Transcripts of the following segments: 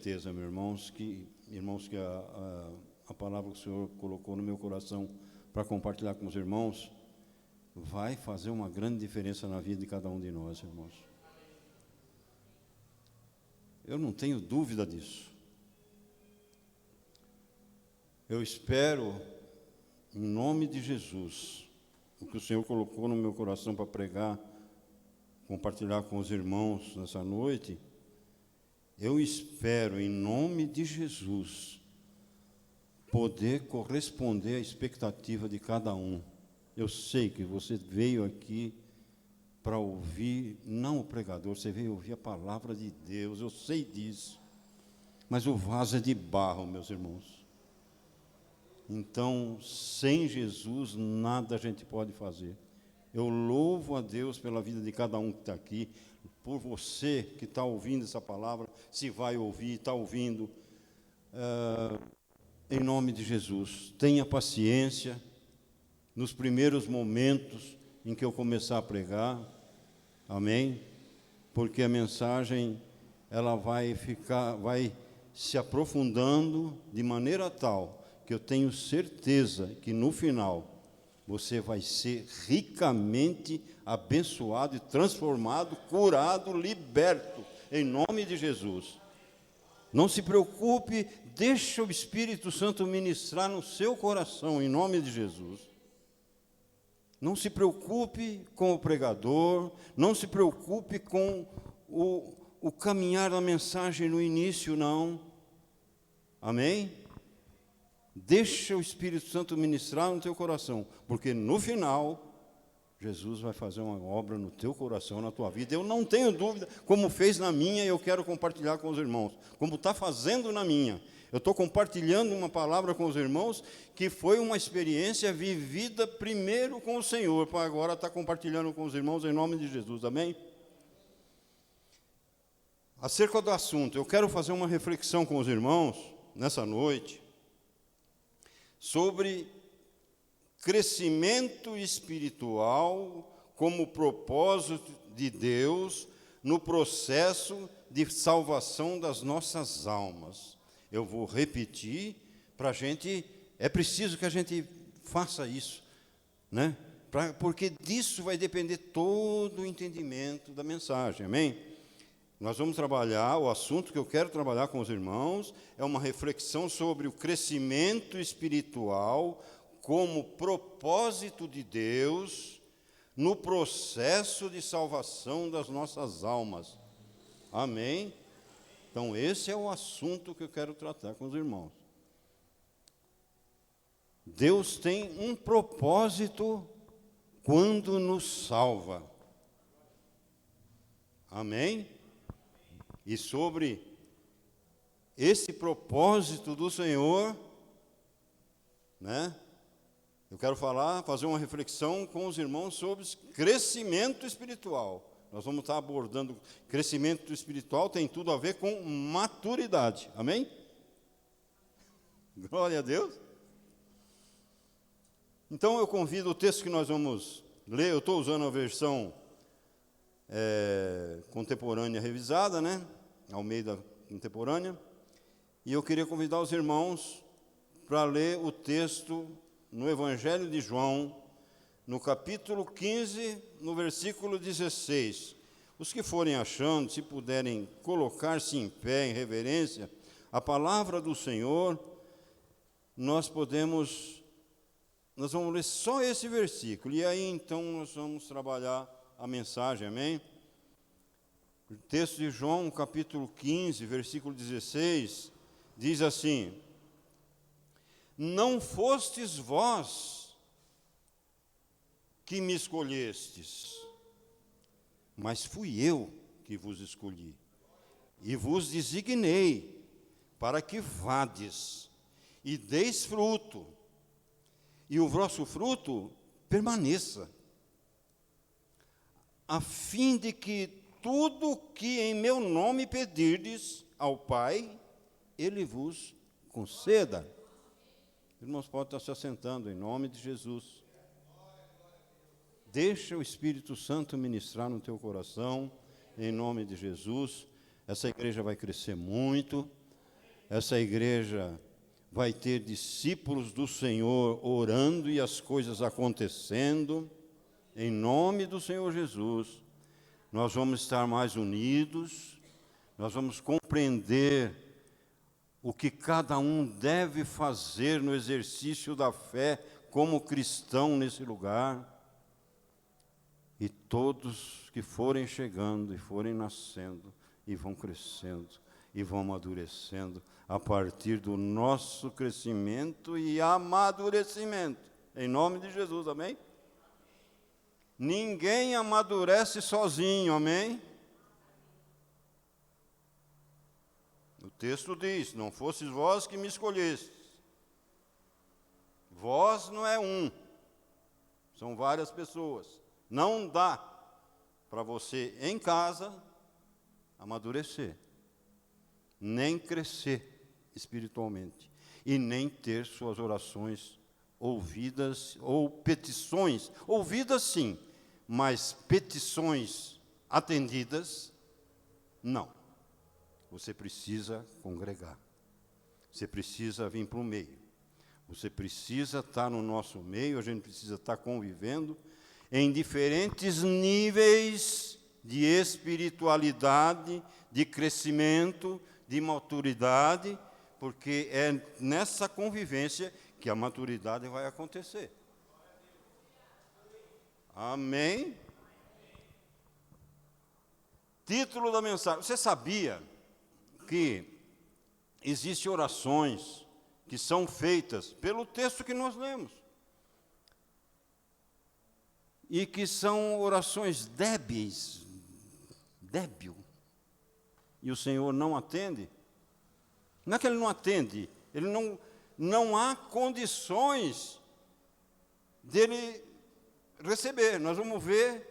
certeza, irmãos, que a palavra que o Senhor colocou no meu coração para compartilhar com os irmãos vai fazer uma grande diferença na vida de cada um de nós, irmãos. Eu não tenho dúvida disso. Eu espero, em nome de Jesus, o que o Senhor colocou no meu coração para pregar, compartilhar com os irmãos nessa noite, eu espero, em nome de Jesus, poder corresponder à expectativa de cada um. Eu sei que você veio aqui para ouvir, não o pregador, você veio ouvir a palavra de Deus, eu sei disso. Mas o vaso é de barro, meus irmãos. Então, sem Jesus, nada a gente pode fazer. Eu louvo a Deus pela vida de cada um que está aqui, por você que está ouvindo essa palavra, se vai ouvir, está ouvindo, em nome de Jesus. Tenha paciência nos primeiros momentos em que eu começar a pregar, amém? Porque a mensagem, ela vai se aprofundando de maneira tal que eu tenho certeza que no final você vai ser ricamente abençoado e transformado, curado, liberto, em nome de Jesus. Não se preocupe, deixa o Espírito Santo ministrar no seu coração, em nome de Jesus. Não se preocupe com o pregador, não se preocupe com o caminhar da mensagem no início, não. Amém? Deixa o Espírito Santo ministrar no teu coração, porque no final, Jesus vai fazer uma obra no teu coração, na tua vida. Eu não tenho dúvida, como fez na minha, e eu quero compartilhar com os irmãos. Como está fazendo na minha. Eu estou compartilhando uma palavra com os irmãos, que foi uma experiência vivida primeiro com o Senhor, para agora estar compartilhando com os irmãos em nome de Jesus. Amém? Acerca do assunto, eu quero fazer uma reflexão com os irmãos, nessa noite, sobre crescimento espiritual como propósito de Deus no processo de salvação das nossas almas. Eu vou repetir para a gente, é preciso que a gente faça isso, né? Porque disso vai depender todo o entendimento da mensagem, amém? Nós vamos trabalhar, o assunto que eu quero trabalhar com os irmãos é uma reflexão sobre o crescimento espiritual como propósito de Deus no processo de salvação das nossas almas. Amém? Então, esse é o assunto que eu quero tratar com os irmãos. Deus tem um propósito quando nos salva. Amém? E sobre esse propósito do Senhor, né? Eu quero fazer uma reflexão com os irmãos sobre crescimento espiritual. Nós vamos estar abordando crescimento espiritual, tem tudo a ver com maturidade. Amém? Glória a Deus. Então eu convido o texto que nós vamos ler, eu estou usando a versão contemporânea revisada, né? Almeida contemporânea. E eu queria convidar os irmãos para ler o texto no Evangelho de João, no capítulo 15, no versículo 16. Os que forem achando, se puderem colocar-se em pé, em reverência, a palavra do Senhor, nós vamos ler só esse versículo, e aí então nós vamos trabalhar a mensagem, amém? O texto de João, capítulo 15, versículo 16, diz assim: não fostes vós que me escolhestes, mas fui eu que vos escolhi, e vos designei para que vades e deis fruto, e o vosso fruto permaneça, a fim de que tudo que em meu nome pedirdes ao Pai, Ele vos conceda. Irmãos, podem estar se assentando em nome de Jesus. Deixa o Espírito Santo ministrar no teu coração, em nome de Jesus. Essa igreja vai crescer muito, essa igreja vai ter discípulos do Senhor orando e as coisas acontecendo, em nome do Senhor Jesus. Nós vamos estar mais unidos, nós vamos compreender o que cada um deve fazer no exercício da fé como cristão nesse lugar. E todos que forem chegando e forem nascendo e vão crescendo e vão amadurecendo a partir do nosso crescimento e amadurecimento. Em nome de Jesus, amém? Ninguém amadurece sozinho, amém? O texto diz: não fostes vós que me escolhestes. Vós não é um, são várias pessoas. Não dá para você, em casa, amadurecer, nem crescer espiritualmente, e nem ter suas orações ouvidas, ou petições, ouvidas sim, mas petições atendidas, não. Você precisa congregar, você precisa vir para o meio, você precisa estar no nosso meio, a gente precisa estar convivendo em diferentes níveis de espiritualidade, de crescimento, de maturidade, porque é nessa convivência que a maturidade vai acontecer. Amém? Título da mensagem. Você sabia que existem orações que são feitas pelo texto que nós lemos? E que são orações débeis, débil, e o Senhor não atende? Não é que Ele não atende, não há condições dele receber. Nós vamos ver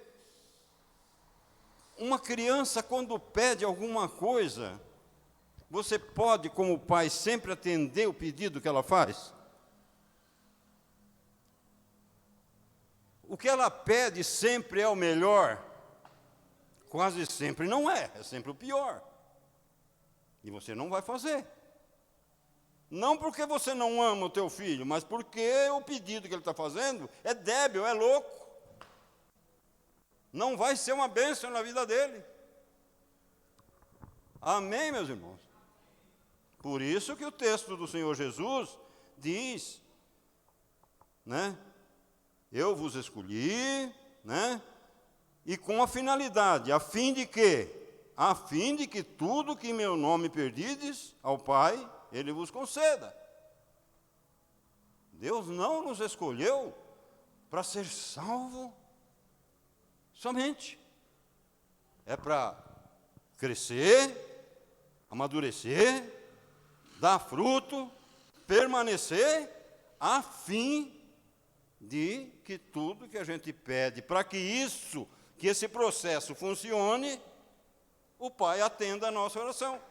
uma criança quando pede alguma coisa, você pode, como pai, sempre atender o pedido que ela faz? O que ela pede sempre é o melhor? Quase sempre não é, é sempre o pior. E você não vai fazer. Não porque você não ama o teu filho, mas porque o pedido que ele está fazendo é débil, é louco. Não vai ser uma bênção na vida dele. Amém, meus irmãos? Por isso que o texto do Senhor Jesus diz, né? Eu vos escolhi, né? E com a finalidade, a fim de quê? A fim de que tudo que em meu nome perdides ao Pai, Ele vos conceda. Deus não nos escolheu para ser salvo somente. É para crescer, amadurecer, dar fruto, permanecer, a fim de que tudo que a gente pede, para que esse processo funcione, o Pai atenda a nossa oração.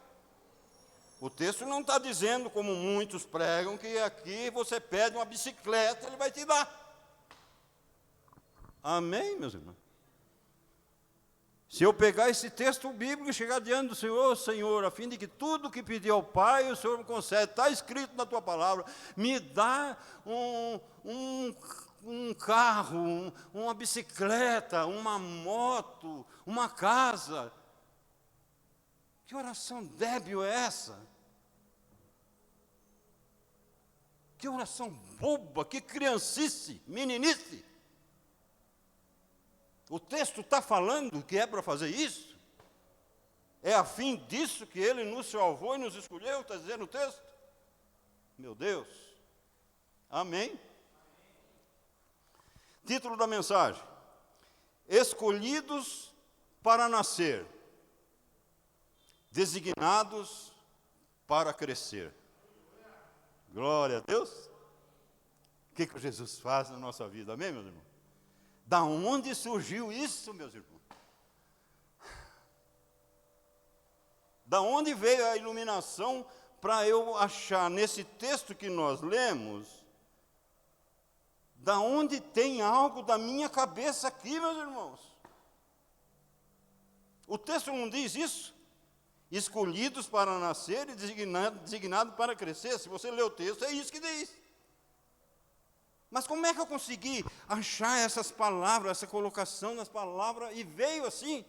O texto não está dizendo, como muitos pregam, que aqui você pede uma bicicleta, Ele vai te dar. Amém, meus irmãos? Se eu pegar esse texto bíblico e chegar diante do Senhor, Senhor, a fim de que tudo que pedi ao Pai, o Senhor me concede, está escrito na Tua palavra, me dá um carro, uma bicicleta, uma moto, uma casa. Que oração débil é essa? Que oração boba, que criancice, meninice. O texto está falando que é para fazer isso? É a fim disso que Ele nos salvou e nos escolheu, está dizendo o texto? Meu Deus. Amém? Título da mensagem: Escolhidos para nascer, designados para crescer. Glória a Deus. O que Jesus faz na nossa vida, amém, meus irmãos? Da onde surgiu isso, meus irmãos? Da onde veio a iluminação para eu achar nesse texto que nós lemos? Da onde tem algo da minha cabeça aqui, meus irmãos? O texto não diz isso? escolhidos para nascer e designados para crescer. Se você ler o texto, é isso que diz. Mas como é que eu consegui achar essas palavras, essa colocação nas palavras, e veio assim?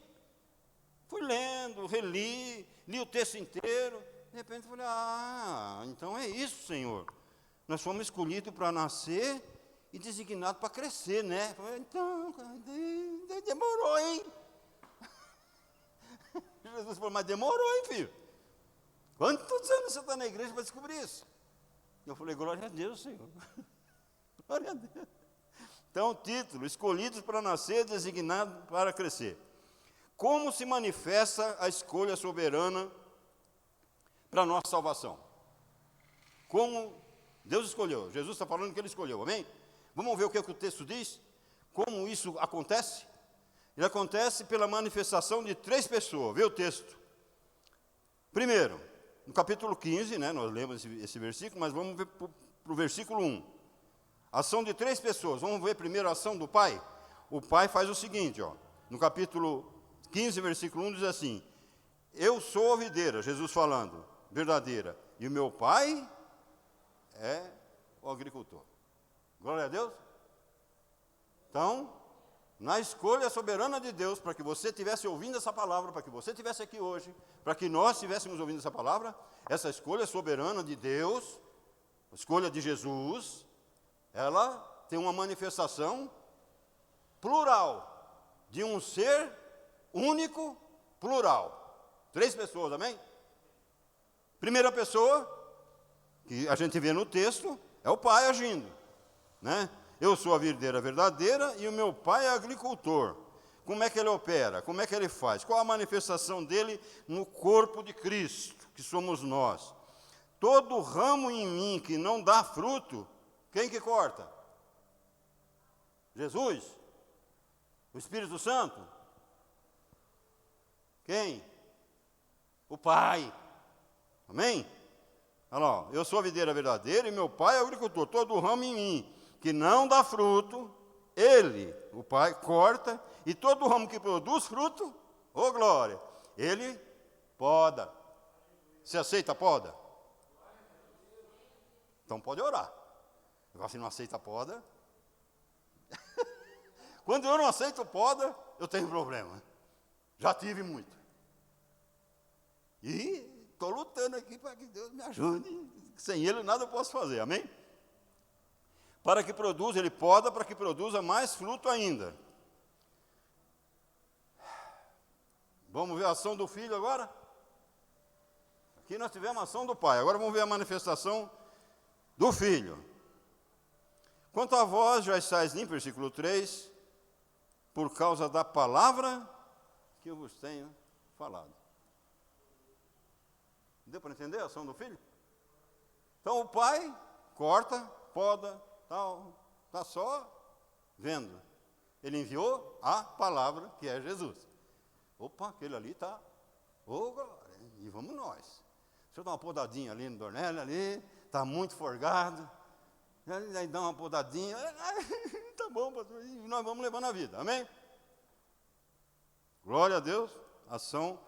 Fui lendo, reli, li o texto inteiro, de repente falei, então é isso, Senhor. Nós fomos escolhidos para nascer e designados para crescer, né? Falei, então, demorou, hein? Jesus falou, mas demorou, hein, filho? Quantos anos você está na igreja para descobrir isso? Eu falei, glória a Deus, Senhor. Glória a Deus. Então, o título, escolhidos para nascer, designados para crescer. Como se manifesta a escolha soberana para a nossa salvação? Como Deus escolheu, Jesus está falando que Ele escolheu, amém? Vamos ver o que o texto diz? Como isso acontece? Ele acontece pela manifestação de 3 pessoas, vê o texto. Primeiro, no capítulo 15, né, nós lemos esse versículo, mas vamos ver para o versículo 1. Ação de 3 pessoas, vamos ver primeiro a ação do Pai? O Pai faz o seguinte, no capítulo 15, versículo 1, diz assim, eu sou a videira, Jesus falando, verdadeira, e o meu Pai é o agricultor. Glória a Deus. Então, na escolha soberana de Deus, para que você estivesse ouvindo essa palavra, para que você estivesse aqui hoje, para que nós estivéssemos ouvindo essa palavra, essa escolha soberana de Deus, a escolha de Jesus, ela tem uma manifestação plural, de um ser único, plural. 3 pessoas, amém? Primeira pessoa, que a gente vê no texto, é o Pai agindo, né? Eu sou a videira verdadeira e o meu Pai é agricultor. Como é que Ele opera? Como é que Ele faz? Qual a manifestação dele no corpo de Cristo, que somos nós? Todo ramo em mim que não dá fruto, quem que corta? Jesus? O Espírito Santo? Quem? O Pai. Amém? Olha lá, eu sou a videira verdadeira e meu Pai é o agricultor. Todo ramo em mim que não dá fruto, Ele, o Pai, corta, e todo ramo que produz fruto, ô glória, Ele poda. Você aceita a poda? Então pode orar. Agora, se não aceita a poda, quando eu não aceito poda, eu tenho problema. Já tive muito. E estou lutando aqui para que Deus me ajude. Sem Ele nada eu posso fazer, amém? Para que produza, Ele poda, para que produza mais fruto ainda. Vamos ver a ação do Filho agora? Aqui nós tivemos a ação do Pai, agora vamos ver a manifestação do Filho. Quanto a vós, já estáis limpos, versículo 3, por causa da palavra que eu vos tenho falado. Deu para entender a ação do Filho? Então o Pai corta, poda, tal, está só vendo. Ele enviou a palavra, que é Jesus. Opa, aquele ali está, glória, e vamos nós. Deixa eu dar uma podadinha ali no Dornelli, ali, está muito forgado. Aí dá uma podadinha, tá bom, pastor, e nós vamos levando a vida, amém? Glória a Deus, ação.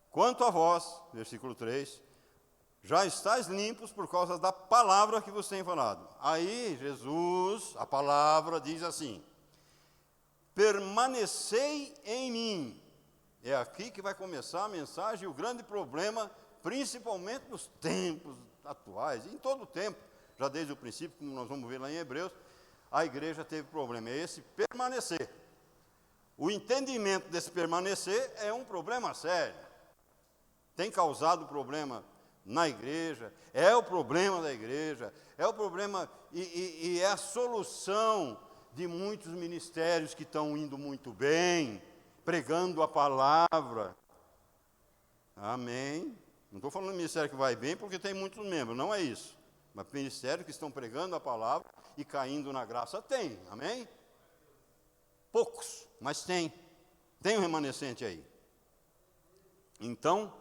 Quanto a vós, versículo 3, já estáis limpos por causa da palavra que vos tenho falado. Aí, Jesus, a palavra diz assim, permanecei em mim. É aqui que vai começar a mensagem e o grande problema, principalmente nos tempos atuais, em todo o tempo, já desde o princípio, como nós vamos ver lá em Hebreus, a igreja teve problema, é esse permanecer. O entendimento desse permanecer é um problema sério. Tem causado problema na igreja, é o problema da igreja, é o problema e é a solução de muitos ministérios que estão indo muito bem, pregando a palavra. Amém. Não estou falando do ministério que vai bem porque tem muitos membros, não é isso. Mas ministérios que estão pregando a palavra e caindo na graça, tem, amém? Poucos, mas tem. Tem um remanescente aí. Então,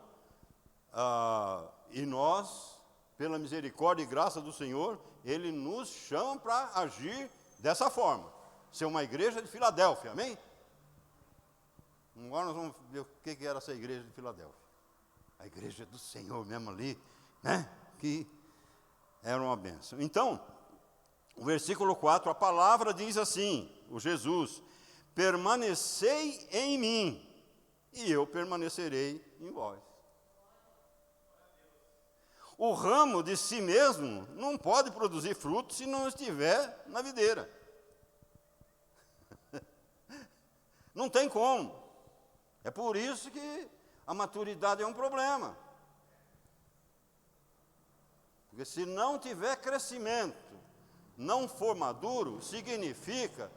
e nós, pela misericórdia e graça do Senhor, Ele nos chama para agir dessa forma. Ser uma igreja de Filadélfia, amém? Agora nós vamos ver o que era essa igreja de Filadélfia. a igreja do Senhor mesmo ali, né? Que era uma bênção. Então, o versículo 4, a palavra diz assim, o Jesus: permanecei em mim, e eu permanecerei em vós. O ramo de si mesmo não pode produzir fruto se não estiver na videira. Não tem como. É por isso que a maturidade é um problema. Porque se não tiver crescimento, não for maduro, significa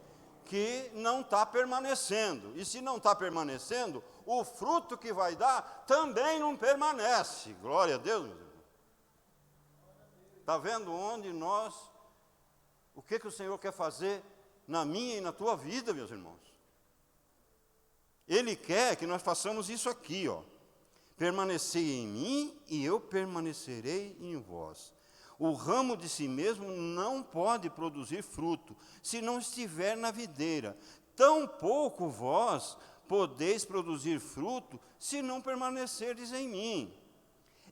que não está permanecendo. E se não está permanecendo, o fruto que vai dar também não permanece. Glória a Deus, meus irmãos. Está vendo o que o Senhor quer fazer na minha e na tua vida, meus irmãos? Ele quer que nós façamos isso aqui, ó. Permanecei em mim e eu permanecerei em vós. O ramo de si mesmo não pode produzir fruto, se não estiver na videira. Tampouco vós podeis produzir fruto, se não permanecerdes em mim.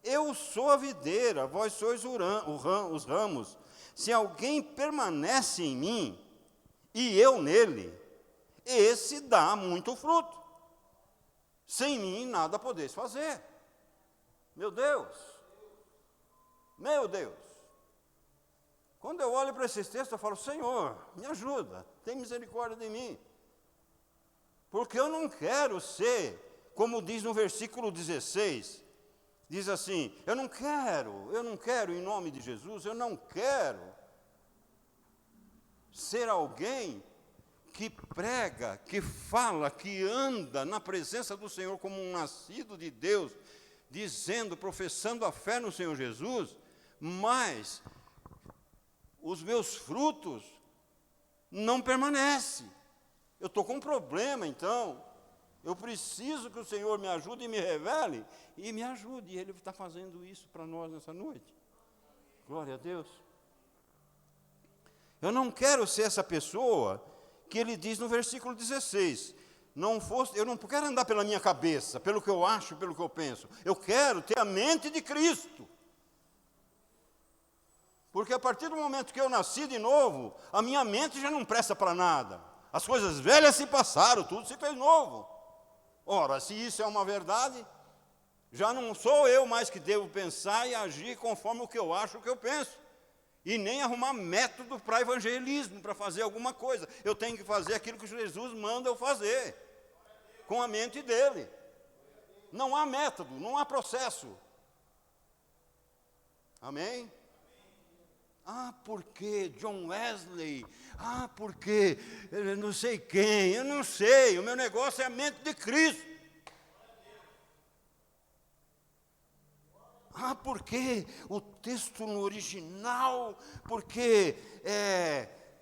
Eu sou a videira, vós sois os ramos. Se alguém permanece em mim, e eu nele, esse dá muito fruto. Sem mim nada podeis fazer. Meu Deus. Meu Deus. Quando eu olho para esses textos, eu falo: Senhor, me ajuda, tem misericórdia de mim. Porque eu não quero ser, como diz no versículo 16, diz assim: eu não quero, em nome de Jesus, eu não quero ser alguém que prega, que fala, que anda na presença do Senhor como um nascido de Deus, dizendo, professando a fé no Senhor Jesus, mas os meus frutos não permanecem. Eu estou com um problema, então. Eu preciso que o Senhor me ajude e me revele, e me ajude. E Ele está fazendo isso para nós nessa noite. Glória a Deus. Eu não quero ser essa pessoa que Ele diz no versículo 16. Eu não quero andar pela minha cabeça, pelo que eu acho, pelo que eu penso. Eu quero ter a mente de Cristo. Porque a partir do momento que eu nasci de novo, a minha mente já não presta para nada. As coisas velhas se passaram, tudo se fez novo. Ora, se isso é uma verdade, já não sou eu mais que devo pensar e agir conforme o que eu acho, o que eu penso. E nem arrumar método para evangelismo, para fazer alguma coisa. Eu tenho que fazer aquilo que Jesus manda eu fazer, com a mente dele. Não há método, não há processo. Amém? Ah, porque John Wesley? Ah, porque não sei quem? Eu não sei, o meu negócio é a mente de Cristo. Ah, porque o texto no original, porque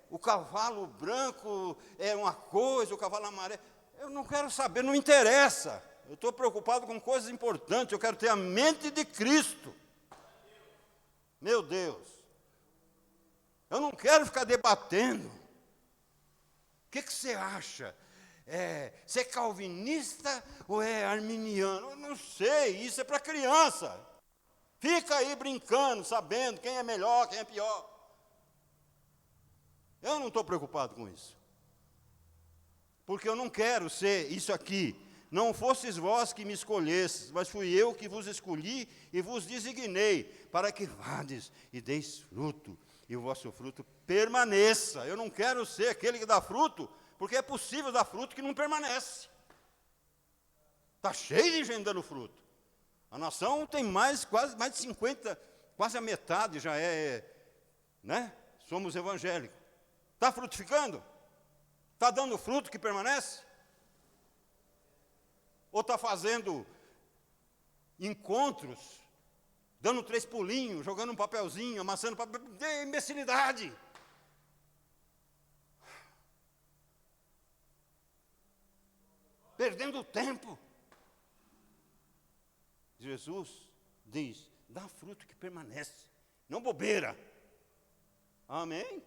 o cavalo branco é uma coisa, o cavalo amarelo. Eu não quero saber, não interessa. Eu estou preocupado com coisas importantes, eu quero ter a mente de Cristo. Meu Deus. Eu não quero ficar debatendo. O que você acha? Você é calvinista ou é arminiano? Eu não sei, isso é para criança. Fica aí brincando, sabendo quem é melhor, quem é pior. Eu não estou preocupado com isso. Porque eu não quero ser isso aqui. Não fostes vós que me escolhestes, mas fui eu que vos escolhi e vos designei, para que vades e deis fruto, e o vosso fruto permaneça. Eu não quero ser aquele que dá fruto, porque é possível dar fruto que não permanece. Está cheio de gente dando fruto. A nação tem quase mais de 50, quase a metade já né? Somos evangélicos. Está frutificando? Está dando fruto que permanece? Ou está fazendo encontros, dando 3 pulinhos, jogando um papelzinho, amassando papel, de imbecilidade. Perdendo tempo. Jesus diz: dá fruto que permanece, não bobeira. Amém?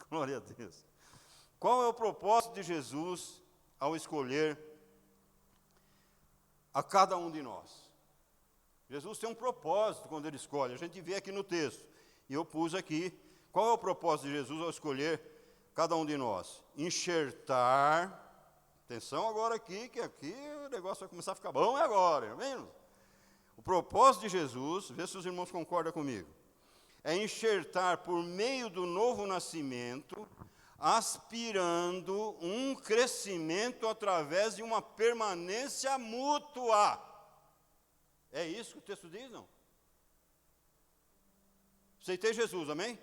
Glória a Deus. Qual é o propósito de Jesus ao escolher a cada um de nós. Jesus tem um propósito quando Ele escolhe. A gente vê aqui no texto. E eu pus aqui, qual é o propósito de Jesus ao escolher cada um de nós? Enxertar, atenção agora aqui, que aqui o negócio vai começar a ficar bom agora, amém? O propósito de Jesus, vê se os irmãos concordam comigo, é enxertar por meio do novo nascimento, aspirando um crescimento através de uma permanência mútua. É isso que o texto diz, não? Aceitei Jesus, amém?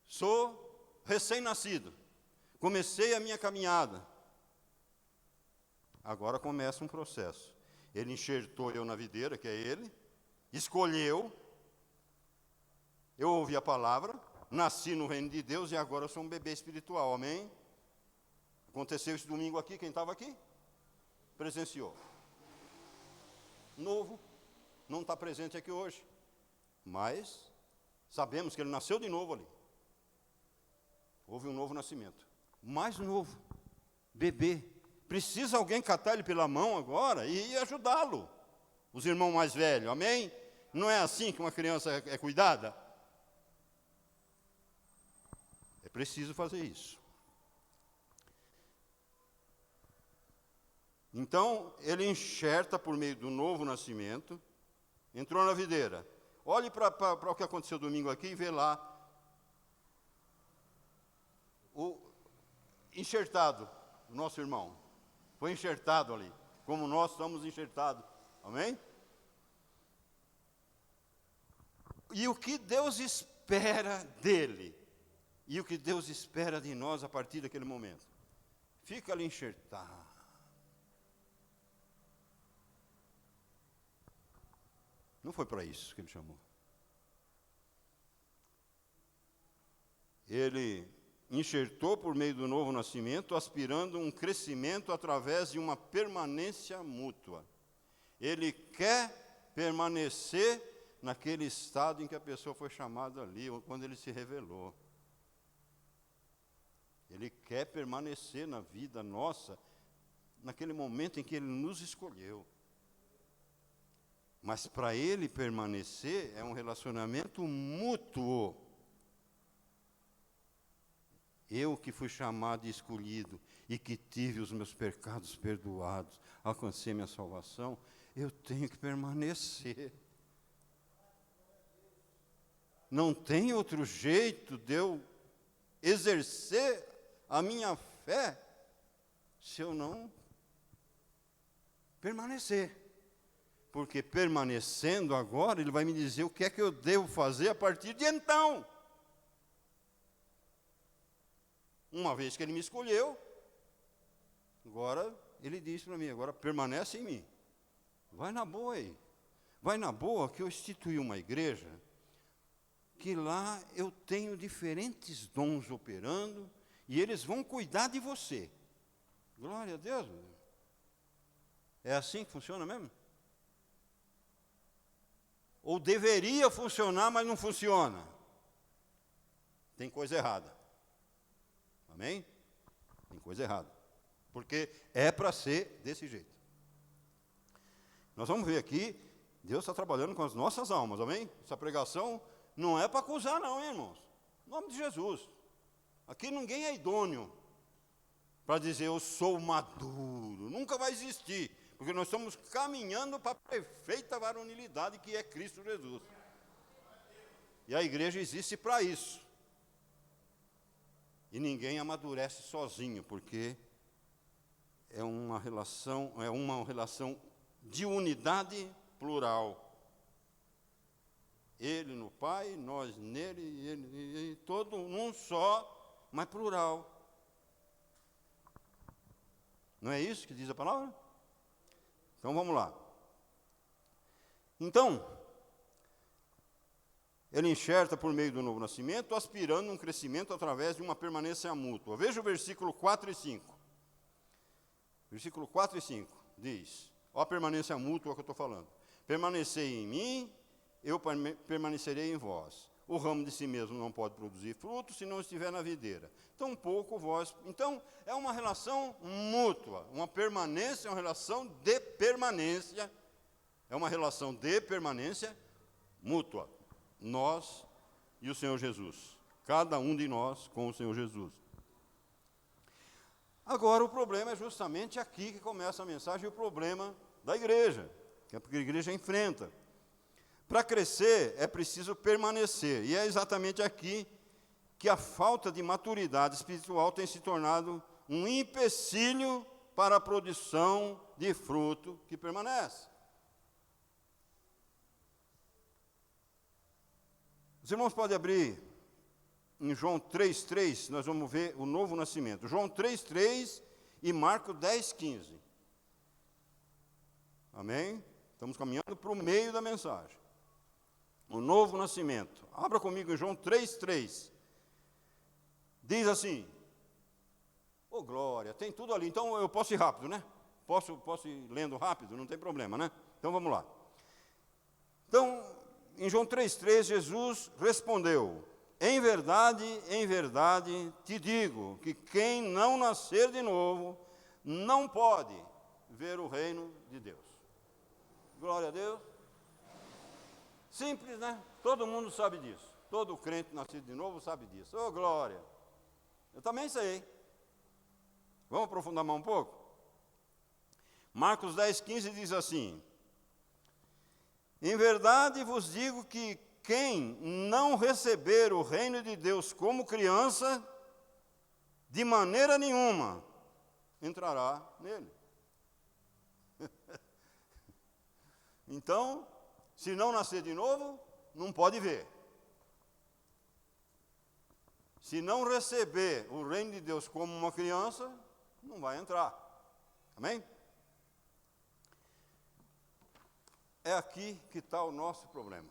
Sou recém-nascido. Comecei a minha caminhada. Agora começa um processo. Ele enxertou eu na videira, que é Ele, escolheu, eu ouvi a palavra, nasci no reino de Deus e agora eu sou um bebê espiritual, amém? Aconteceu esse domingo aqui, quem estava aqui? Presenciou. Novo, não está presente aqui hoje, mas sabemos que ele nasceu de novo ali. Houve um novo nascimento, mais novo, bebê. Precisa alguém catar ele pela mão agora e ajudá-lo. Os irmãos mais velhos, amém? Não é assim que uma criança é cuidada? É preciso fazer isso. Então, ele enxerta por meio do novo nascimento, entrou na videira. Olhe para o que aconteceu domingo aqui e vê lá o enxertado, o nosso irmão. Foi enxertado ali, como nós estamos enxertados. Amém? E o que Deus espera dele? E o que Deus espera de nós a partir daquele momento? Fica ali enxertado. Não foi para isso que ele chamou. Ele enxertou por meio do novo nascimento, aspirando um crescimento através de uma permanência mútua. Ele quer permanecer naquele estado em que a pessoa foi chamada ali, ou quando ele se revelou. Ele quer permanecer na vida nossa, naquele momento em que ele nos escolheu. Mas para ele permanecer é um relacionamento mútuo. Eu que fui chamado e escolhido e que tive os meus pecados perdoados, alcancei minha salvação, eu tenho que permanecer. Não tem outro jeito de eu exercer a minha fé se eu não permanecer. Porque permanecendo agora, ele vai me dizer o que é que eu devo fazer a partir de então. Uma vez que ele me escolheu, agora ele disse para mim, agora permanece em mim. Vai na boa aí. Vai na boa que eu instituí uma igreja, que lá eu tenho diferentes dons operando, e eles vão cuidar de você. Glória a Deus. É assim que funciona mesmo? Ou deveria funcionar, mas não funciona. Tem coisa errada. Amém? Tem coisa errada. Porque é para ser desse jeito. Nós vamos ver aqui, Deus está trabalhando com as nossas almas, amém? Essa pregação não é para acusar não, hein, irmãos? Em nome de Jesus. Aqui ninguém é idôneo para dizer eu sou maduro. Nunca vai existir. Porque nós estamos caminhando para a perfeita varonilidade que é Cristo Jesus. E a igreja existe para isso. E ninguém amadurece sozinho, porque é uma relação de unidade plural. Ele no Pai, nós nele, e todo um só, mas plural. Não é isso que diz a palavra? Então vamos lá. Então, ele enxerta por meio do novo nascimento, aspirando um crescimento através de uma permanência mútua. Veja o versículo 4 e 5. Versículo 4 e 5 diz, ó a permanência mútua que eu estou falando. Permanecei em mim, eu permanecerei em vós. o ramo de si mesmo não pode produzir fruto se não estiver na videira. Tampouco vós. Então, é uma relação mútua, uma permanência, uma relação de permanência. É uma relação de permanência mútua. Nós e o Senhor Jesus. Cada um de nós com o Senhor Jesus. Agora, o problema é justamente aqui que começa a mensagem, o problema da igreja, que a igreja enfrenta. Para crescer, é preciso permanecer. E é exatamente aqui que a falta de maturidade espiritual tem se tornado um empecilho para a produção de fruto que permanece. Os irmãos podem abrir em João 3,3, nós vamos ver o novo nascimento. João 3,3 e Marcos 10,15. Amém? Estamos caminhando para o meio da mensagem. O novo nascimento. Abra comigo em João 3,3. Diz assim, ô glória, tem tudo ali, então eu posso ir rápido, né? Posso ir lendo rápido, não tem problema, né? Então vamos lá. Então, em João 3,3, Jesus respondeu, em verdade, te digo, que quem não nascer de novo, não pode ver o reino de Deus. Glória a Deus. Simples, né? Todo mundo sabe disso. Todo crente nascido de novo sabe disso. Ô, glória. Eu também sei. Vamos aprofundar mais um pouco? Marcos 10,15 diz assim, em verdade vos digo que quem não receber o reino de Deus como criança, de maneira nenhuma entrará nele. Então, se não nascer de novo, não pode ver. Se não receber o reino de Deus como uma criança, não vai entrar. Amém? É aqui que está o nosso problema.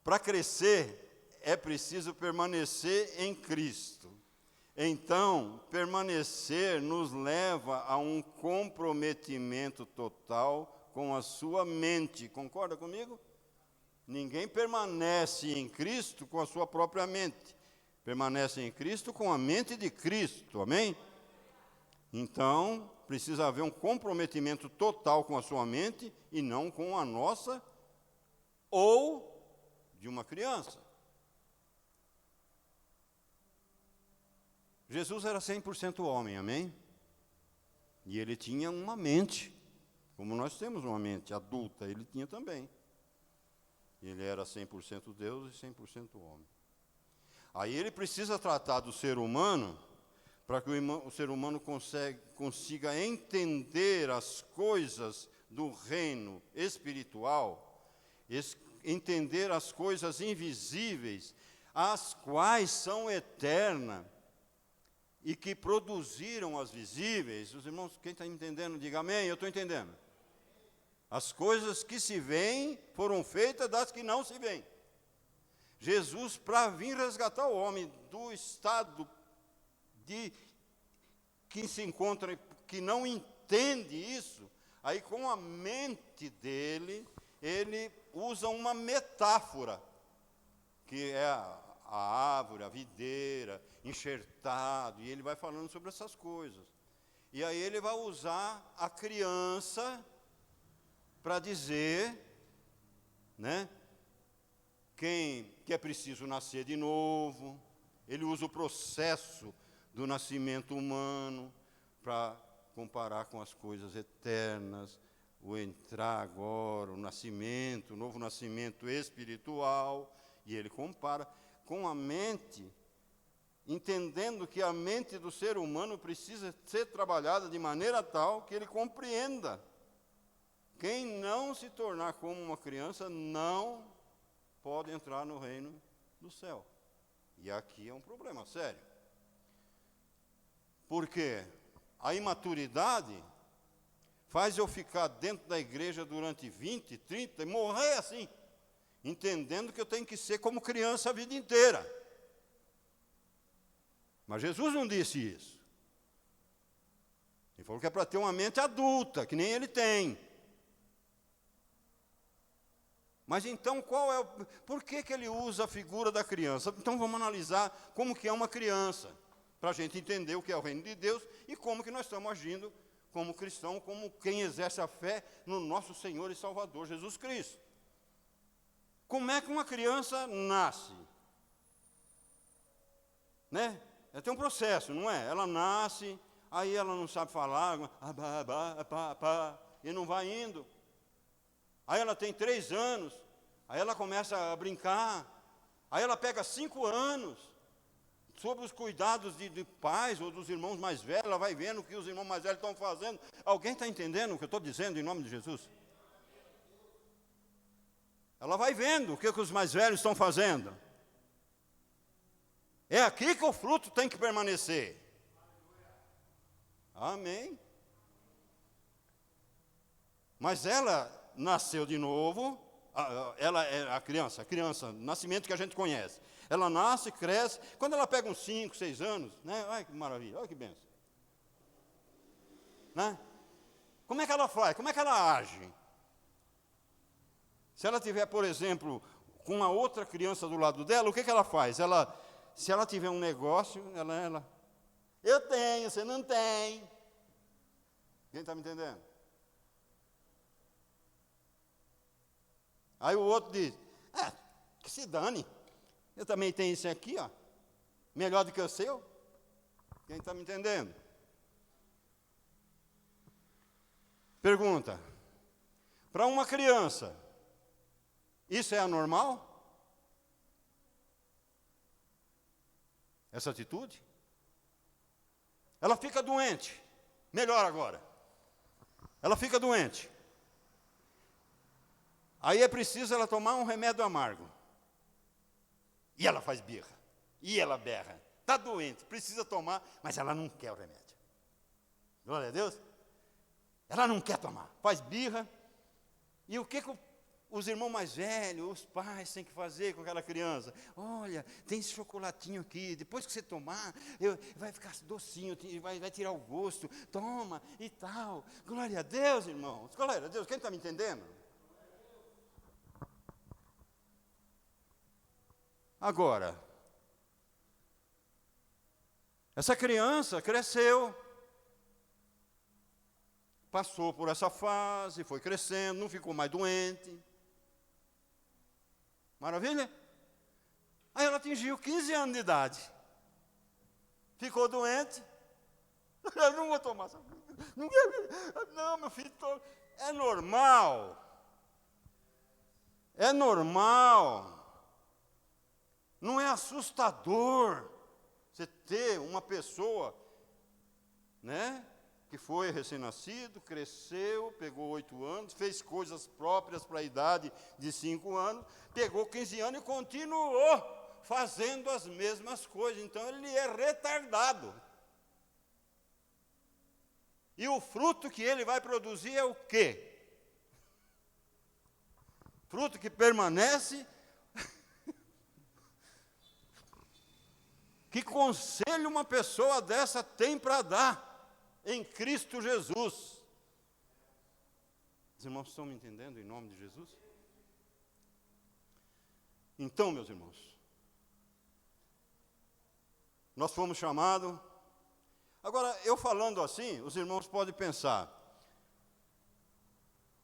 Para crescer, é preciso permanecer em Cristo. Então, permanecer nos leva a um comprometimento total com a sua mente. Concorda comigo? Ninguém permanece em Cristo com a sua própria mente. Permanece em Cristo com a mente de Cristo. Amém? Então, precisa haver um comprometimento total com a sua mente e não com a nossa ou de uma criança. Jesus era 100% homem, amém? E ele tinha uma mente, como nós temos uma mente adulta, ele tinha também. Ele era 100% Deus e 100% homem. Aí ele precisa tratar do ser humano, para que o ser humano consiga entender as coisas do reino espiritual, entender as coisas invisíveis, as quais são eternas e que produziram as visíveis. Os irmãos, quem está entendendo, diga amém, eu estou entendendo. As coisas que se veem foram feitas das que não se veem. Jesus, para vir resgatar o homem do estado que se encontra, que não entende isso, aí com a mente dele, ele usa uma metáfora, que é a árvore, a videira, enxertado, e ele vai falando sobre essas coisas. E aí ele vai usar a criança para dizer, né, que é preciso nascer de novo. Ele usa o processo do nascimento humano para comparar com as coisas eternas, o entrar agora, o nascimento, o novo nascimento espiritual, e ele compara com a mente, entendendo que a mente do ser humano precisa ser trabalhada de maneira tal que ele compreenda. Quem não se tornar como uma criança não pode entrar no reino do céu. E aqui é um problema sério. Porque a imaturidade faz eu ficar dentro da igreja durante 20, 30 e morrer assim, entendendo que eu tenho que ser como criança a vida inteira. Mas Jesus não disse isso. Ele falou que é para ter uma mente adulta, que nem ele tem. Mas então, por que ele usa a figura da criança? Então vamos analisar como que é uma criança, para a gente entender o que é o reino de Deus e como que nós estamos agindo como cristão, como quem exerce a fé no nosso Senhor e Salvador Jesus Cristo. Como é que uma criança nasce? Né? Tem um processo, não é? Ela nasce, aí ela não sabe falar, e não vai indo. Aí ela tem 3 anos, aí ela começa a brincar, aí ela pega 5 anos, sob os cuidados de pais ou dos irmãos mais velhos, ela vai vendo o que os irmãos mais velhos estão fazendo. Alguém está entendendo o que eu estou dizendo em nome de Jesus? Ela vai vendo o que os mais velhos estão fazendo. É aqui que o fruto tem que permanecer. Amém. Mas ela nasceu de novo, ela é a criança, nascimento que a gente conhece. Ela nasce, cresce, quando ela pega uns 5, 6 anos, né? Olha que maravilha, olha que bênção. Né? Como é que ela faz? Como é que ela age? Se ela tiver, por exemplo, com uma outra criança do lado dela, o que ela faz? Se ela tiver um negócio, eu tenho, você não tem. Quem está me entendendo? Aí o outro diz, que se dane. Eu também tenho isso aqui, ó. Melhor do que o seu. Quem está me entendendo? Pergunta. Para uma criança, isso é anormal? Essa atitude? Ela fica doente. Melhor agora. Ela fica doente. Aí é preciso ela tomar um remédio amargo. E ela faz birra. E ela berra. Está doente, precisa tomar, mas ela não quer o remédio. Glória a Deus. Ela não quer tomar. Faz birra. E o que os irmãos mais velhos, os pais têm que fazer com aquela criança? Olha, tem esse chocolatinho aqui, depois que você tomar, vai ficar docinho, vai tirar o gosto, toma e tal. Glória a Deus, irmãos. Glória a Deus. Quem está me entendendo? Agora, essa criança cresceu, passou por essa fase, foi crescendo, não ficou mais doente. Maravilha? Aí ela atingiu 15 anos de idade. Ficou doente. Eu não vou tomar essa. Não, meu filho, é normal. É normal. Não é assustador você ter uma pessoa, né, que foi recém-nascido, cresceu, pegou 8 anos, fez coisas próprias para a idade de 5 anos, pegou 15 anos e continuou fazendo as mesmas coisas. Então ele é retardado. E o fruto que ele vai produzir é o quê? Fruto que permanece. Que conselho uma pessoa dessa tem para dar em Cristo Jesus? Os irmãos estão me entendendo em nome de Jesus? Então, meus irmãos, nós fomos chamados. Agora, eu falando assim, os irmãos podem pensar,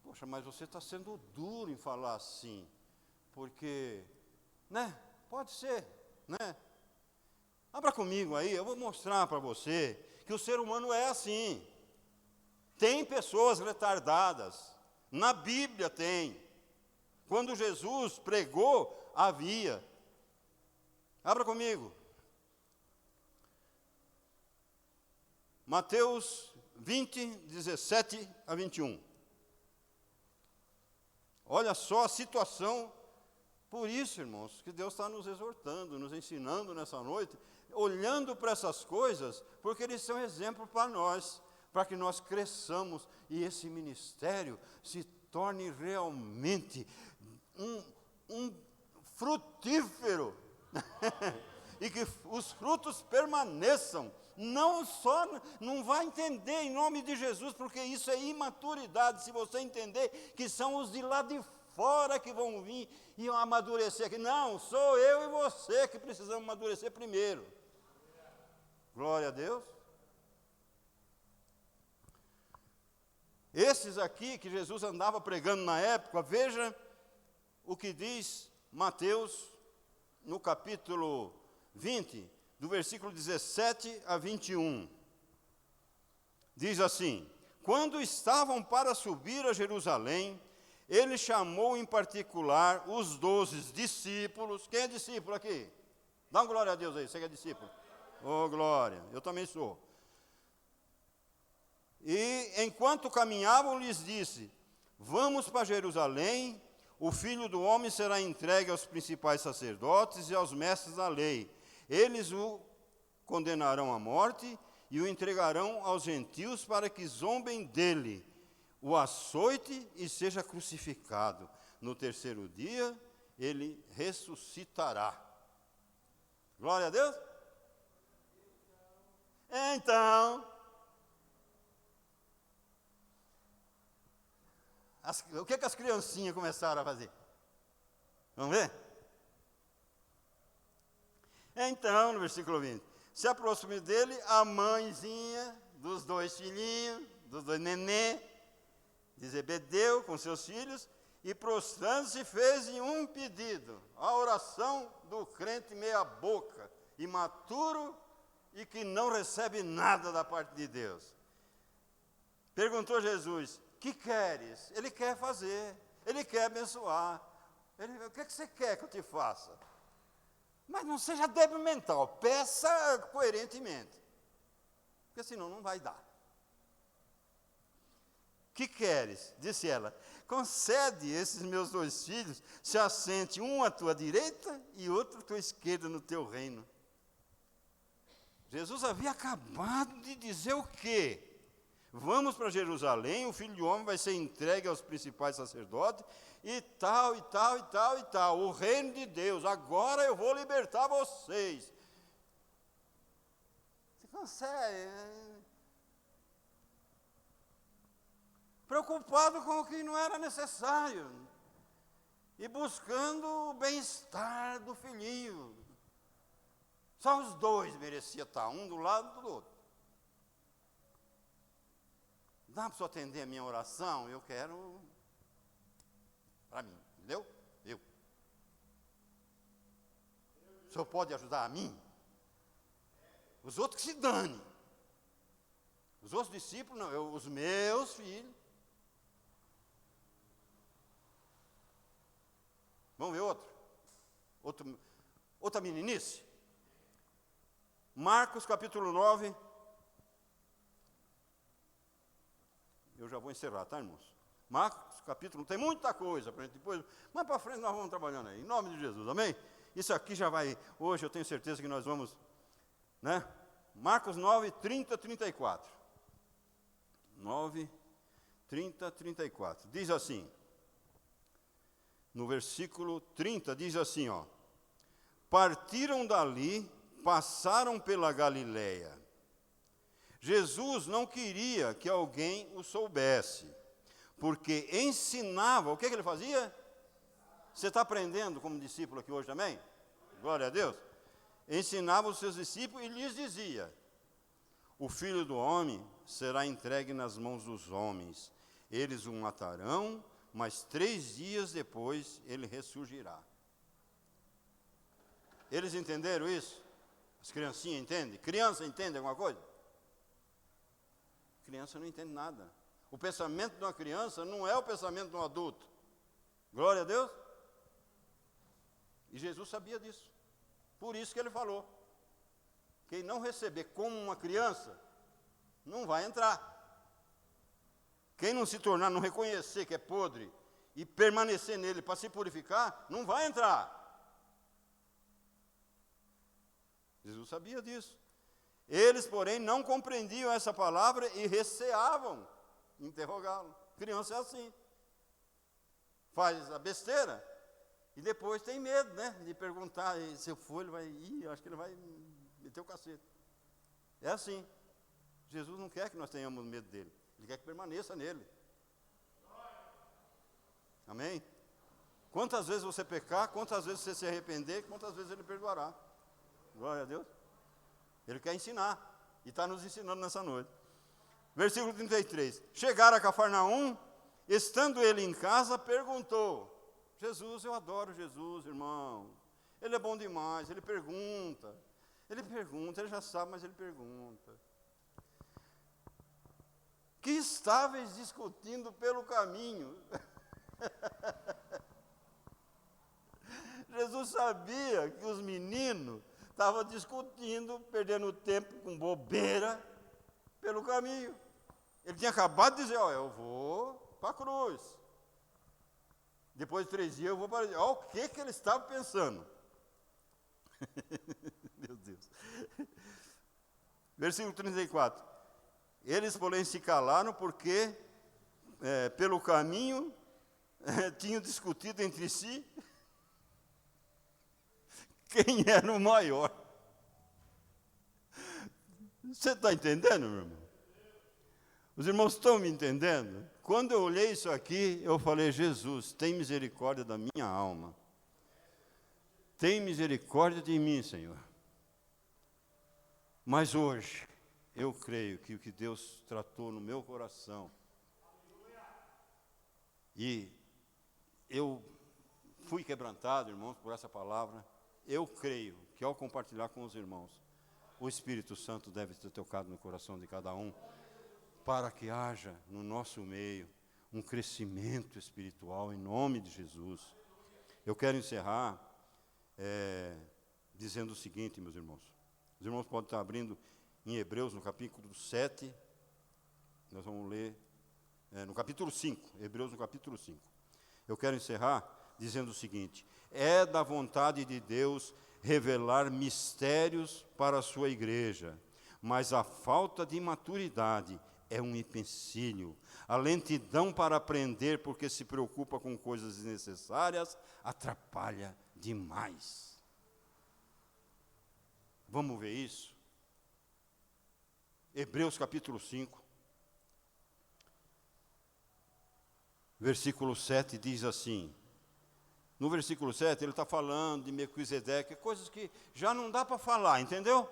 poxa, mas você está sendo duro em falar assim, porque, né, pode ser, né? Abra comigo aí, eu vou mostrar para você que o ser humano é assim. Tem pessoas retardadas, na Bíblia tem. Quando Jesus pregou, havia. Abra comigo. Mateus 20, 17 a 21. Olha só a situação. Por isso, irmãos, que Deus está nos exortando, nos ensinando nessa noite, olhando para essas coisas, porque eles são exemplo para nós, para que nós cresçamos e esse ministério se torne realmente um frutífero e que os frutos permaneçam. Não vai entender em nome de Jesus, porque isso é imaturidade, se você entender que são os de lá de fora que vão vir e vão amadurecer aqui. Não, sou eu e você que precisamos amadurecer primeiro. Glória a Deus. Esses aqui que Jesus andava pregando na época, veja o que diz Mateus no capítulo 20, do versículo 17 a 21. Diz assim: quando estavam para subir a Jerusalém, ele chamou em particular os 12 discípulos. Quem é discípulo aqui? Dá uma glória a Deus aí, você que é discípulo. Oh, glória, eu também sou. E enquanto caminhavam, lhes disse: vamos para Jerusalém, o Filho do Homem será entregue aos principais sacerdotes e aos mestres da lei. Eles o condenarão à morte e o entregarão aos gentios para que zombem dele, o açoite e seja crucificado. No terceiro dia, ele ressuscitará. Glória a Deus. Então, o que as criancinhas começaram a fazer? Vamos ver? Então, no versículo 20, se aproximou dele a mãezinha dos 2 filhinhos, dos 2 nenê, de Zebedeu com seus filhos, e prostrando-se fez um pedido, a oração do crente meia boca, imaturo e que não recebe nada da parte de Deus. Perguntou Jesus: que queres? Ele quer fazer, ele quer abençoar. O que você quer que eu te faça? Mas não seja débil mental, peça coerentemente, porque senão não vai dar. Que queres? Disse ela: concede esses meus 2 filhos se assente um à tua direita e outro à tua esquerda no teu reino. Jesus havia acabado de dizer o quê? Vamos para Jerusalém, o Filho do Homem vai ser entregue aos principais sacerdotes, e tal, e tal, e tal, e tal. O reino de Deus, agora eu vou libertar vocês. Você consegue? Preocupado com o que não era necessário. E buscando o bem-estar do filhinho. Só os 2 mereciam estar, um do lado do outro. Dá para o senhor atender a minha oração? Eu quero para mim, entendeu? O senhor pode ajudar a mim? Os outros que se danem. Os outros discípulos, não, os meus filhos. Vamos ver outra meninice? Marcos capítulo 9. Eu já vou encerrar, tá, irmãos? Marcos capítulo, tem muita coisa para a gente depois, mas para frente nós vamos trabalhando aí, em nome de Jesus, amém? Isso aqui já vai, hoje eu tenho certeza que nós vamos, né? Marcos 9, 30, 34. 9, 30, 34. Diz assim, no versículo 30, diz assim, ó: partiram dali, passaram pela Galileia. Jesus não queria que alguém o soubesse, porque ensinava. O que ele fazia? Você está aprendendo como discípulo aqui hoje também? Glória a Deus. Ensinava os seus discípulos e lhes dizia: o Filho do Homem será entregue nas mãos dos homens. Eles o matarão, mas 3 dias depois ele ressurgirá. Eles entenderam isso? As criancinhas entendem? Criança entende alguma coisa? Criança não entende nada. O pensamento de uma criança não é o pensamento de um adulto. Glória a Deus. E Jesus sabia disso. Por isso que ele falou: quem não receber como uma criança, não vai entrar. Quem não se tornar, não reconhecer que é podre e permanecer nele para se purificar, não vai entrar. Jesus sabia disso. Eles, porém, não compreendiam essa palavra e receavam interrogá-lo. Criança é assim. Faz a besteira e depois tem medo, né? De perguntar, se eu for, ele vai ir, acho que ele vai meter o cacete. É assim. Jesus não quer que nós tenhamos medo dele. Ele quer que permaneça nele. Amém? Quantas vezes você pecar, quantas vezes você se arrepender, quantas vezes Ele perdoará. Glória a Deus. Ele quer ensinar, e está nos ensinando nessa noite. Versículo 33. Chegaram a Cafarnaum, estando ele em casa, perguntou. Jesus, eu adoro Jesus, irmão. Ele é bom demais, ele pergunta, ele já sabe, mas ele pergunta. Que estáveis discutindo pelo caminho. Jesus sabia que os meninos estavam discutindo, perdendo tempo com bobeira pelo caminho. Ele tinha acabado de dizer, eu vou para a cruz. Depois de 3 dias eu vou para... Olha o que ele estava pensando. Meu Deus. Versículo 34. Eles, porém, se calaram porque, pelo caminho, tinham discutido entre si quem era o maior. Você está entendendo, meu irmão? Os irmãos estão me entendendo? Quando eu olhei isso aqui, eu falei, Jesus, tem misericórdia da minha alma. Tem misericórdia de mim, Senhor. Mas hoje, eu creio que o que Deus tratou no meu coração, e eu fui quebrantado, irmãos, por essa palavra, eu creio que ao compartilhar com os irmãos, o Espírito Santo deve ter tocado no coração de cada um, para que haja no nosso meio um crescimento espiritual em nome de Jesus. Eu quero encerrar dizendo o seguinte, meus irmãos. Os irmãos podem estar abrindo em Hebreus, no capítulo 7, nós vamos ler, no capítulo 5, Hebreus no capítulo 5. Eu quero encerrar dizendo o seguinte: é da vontade de Deus revelar mistérios para a sua igreja, mas a falta de maturidade é um empecilho. A lentidão para aprender, porque se preocupa com coisas desnecessárias, atrapalha demais. Vamos ver isso? Hebreus capítulo 5, versículo 7 diz assim. No versículo 7 ele está falando de Melquisedeque, coisas que já não dá para falar, entendeu?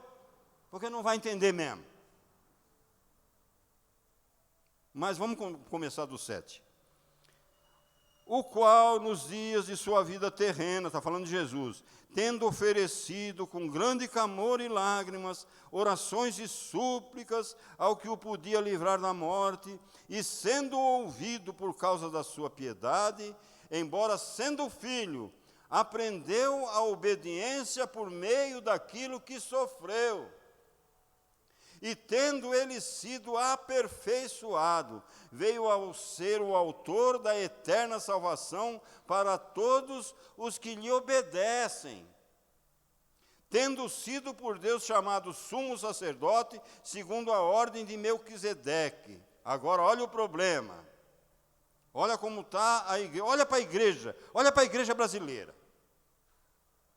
Porque não vai entender mesmo. Mas vamos começar do 7. O qual nos dias de sua vida terrena, está falando de Jesus, tendo oferecido com grande clamor e lágrimas, orações e súplicas ao que o podia livrar da morte, e sendo ouvido por causa da sua piedade, embora sendo filho, aprendeu a obediência por meio daquilo que sofreu. E tendo ele sido aperfeiçoado, veio ao ser o autor da eterna salvação para todos os que lhe obedecem. Tendo sido por Deus chamado sumo sacerdote, segundo a ordem de Melquisedeque. Agora olha o problema. Olha como está a igreja, olha para a igreja brasileira.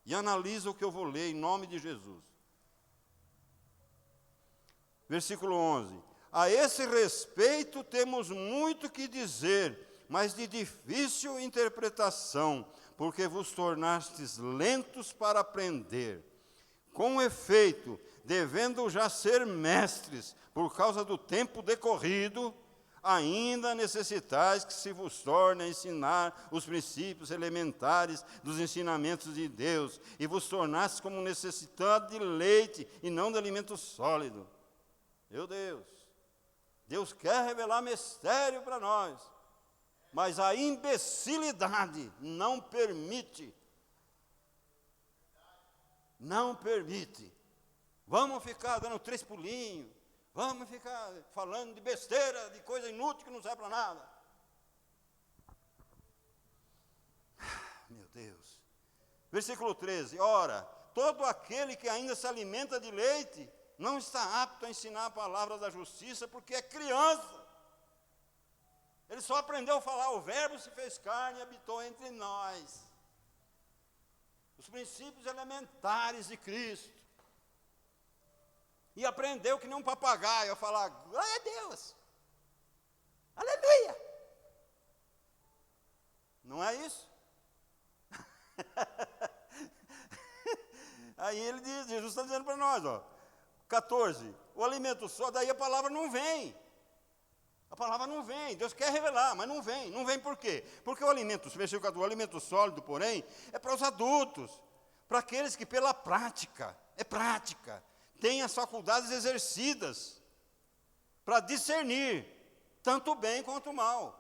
E analisa o que eu vou ler em nome de Jesus. Versículo 11. A esse respeito temos muito que dizer, mas de difícil interpretação, porque vos tornastes lentos para aprender. Com efeito, devendo já ser mestres, por causa do tempo decorrido, ainda necessitais que se vos torne a ensinar os princípios elementares dos ensinamentos de Deus, e vos tornastes como necessitados de leite, e não de alimento sólido. Meu Deus, Deus quer revelar mistério para nós, mas a imbecilidade não permite. Não permite. Vamos ficar dando 3 pulinhos, vamos ficar falando de besteira, de coisa inútil que não serve para nada. Meu Deus. Versículo 13. Ora, todo aquele que ainda se alimenta de leite não está apto a ensinar a palavra da justiça, porque é criança. Ele só aprendeu a falar, o verbo se fez carne e habitou entre nós. Os princípios elementares de Cristo. E aprendeu que nem um papagaio a falar, glória a Deus, aleluia. Não é isso? Aí ele diz, Jesus está dizendo para nós, ó, 14, o alimento só, daí a palavra não vem. A palavra não vem, Deus quer revelar, mas não vem. Não vem por quê? Porque o alimento, versículo 14, o alimento sólido, porém, é para os adultos, para aqueles que pela prática, têm as faculdades exercidas para discernir tanto o bem quanto o mal.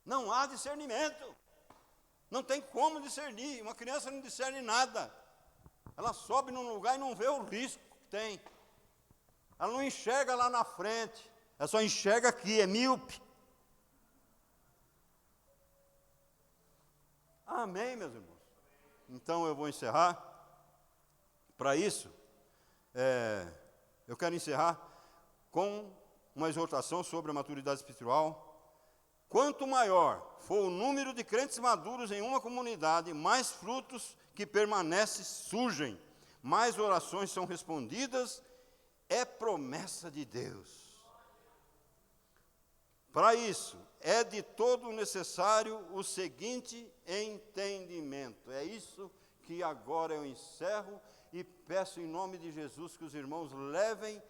Não há discernimento. Não tem como discernir. Uma criança não discerne nada. Ela sobe num lugar e não vê o risco que tem. Ela não enxerga lá na frente. Ela só enxerga aqui, é míope. Amém, meus irmãos? Então eu vou encerrar. Para isso, eu quero encerrar com uma exortação sobre a maturidade espiritual. Quanto maior for o número de crentes maduros em uma comunidade, mais frutos que permanecem surgem, mais orações são respondidas, é promessa de Deus. Para isso, é de todo necessário o seguinte entendimento. É isso que agora eu encerro e peço em nome de Jesus que os irmãos levem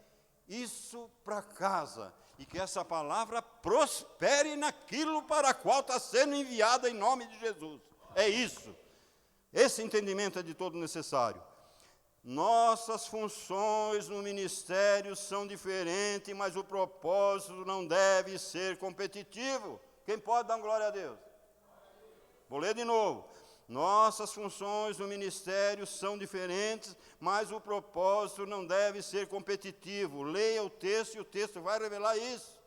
isso para casa e que essa palavra prospere naquilo para a qual está sendo enviada em nome de Jesus. É isso. Esse entendimento é de todo necessário. Nossas funções no ministério são diferentes, mas o propósito não deve ser competitivo. Quem pode dar glória a Deus? Vou ler de novo. Nossas funções no ministério são diferentes, mas o propósito não deve ser competitivo. Leia o texto e o texto vai revelar isso.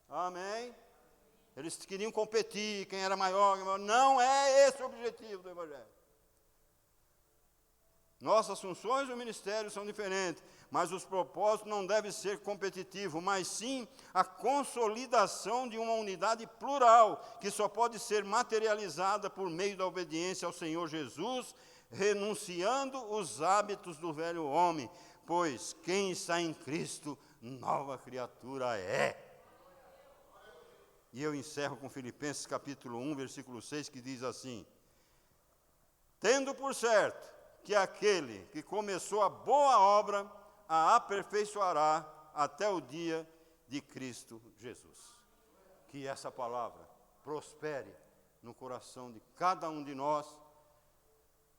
Amém? Eles queriam competir, quem era maior. Não é esse o objetivo do Evangelho. Nossas funções no ministério são diferentes, mas os propósitos não devem ser competitivos, mas sim a consolidação de uma unidade plural, que só pode ser materializada por meio da obediência ao Senhor Jesus, renunciando os hábitos do velho homem, pois quem está em Cristo, nova criatura é. E eu encerro com Filipenses capítulo 1, versículo 6, que diz assim: tendo por certo que aquele que começou a boa obra a aperfeiçoará até o dia de Cristo Jesus. Que essa palavra prospere no coração de cada um de nós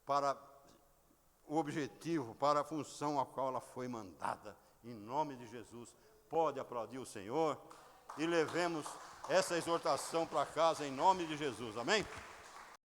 para o objetivo, para a função a qual ela foi mandada. Em nome de Jesus, pode aplaudir o Senhor e levemos essa exortação para casa em nome de Jesus. Amém?